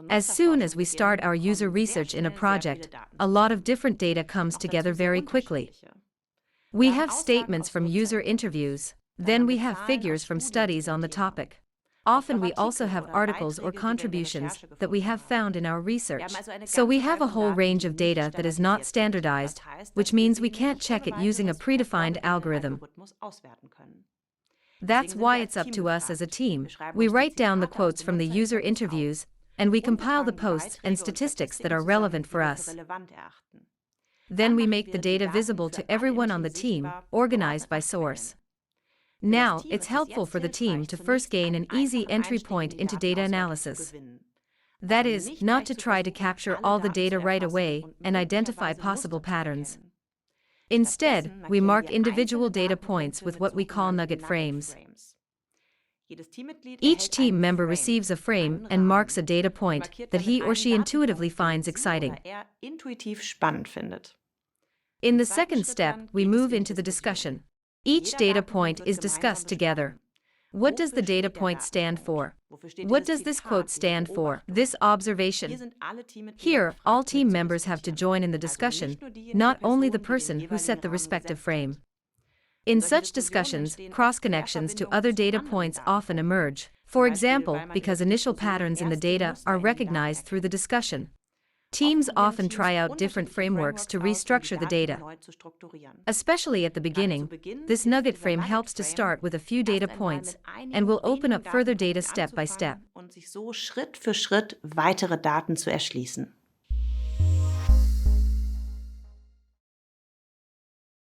As soon as we start our user research in a project, a lot of different data comes together very quickly. We have statements from user interviews, then we have figures from studies on the topic. Often we also have articles or contributions that we have found in our research. So we have a whole range of data that is not standardized, which means we can't check it using a predefined algorithm. That's why it's up to us as a team. We write down the quotes from the user interviews, and we compile the posts and statistics that are relevant for us. Then we make the data visible to everyone on the team, organized by source. Now, it's helpful for the team to first gain an easy entry point into data analysis. That is, not to try to capture all the data right away and identify possible patterns. Instead, we mark individual data points with what we call nugget frames. Each team member receives a frame and marks a data point that he or she intuitively finds exciting. In the second step, we move into the discussion. Each data point is discussed together. What does the data point stand for? What does this quote stand for? This observation. Here, all team members have to join in the discussion, not only the person who set the respective frame. In such discussions, cross-connections to other data points often emerge. For example, because initial patterns in the data are recognized through the discussion. Teams often try out different frameworks to restructure the data. Especially at the beginning, this nugget frame helps to start with a few data points and will open up further data step by step.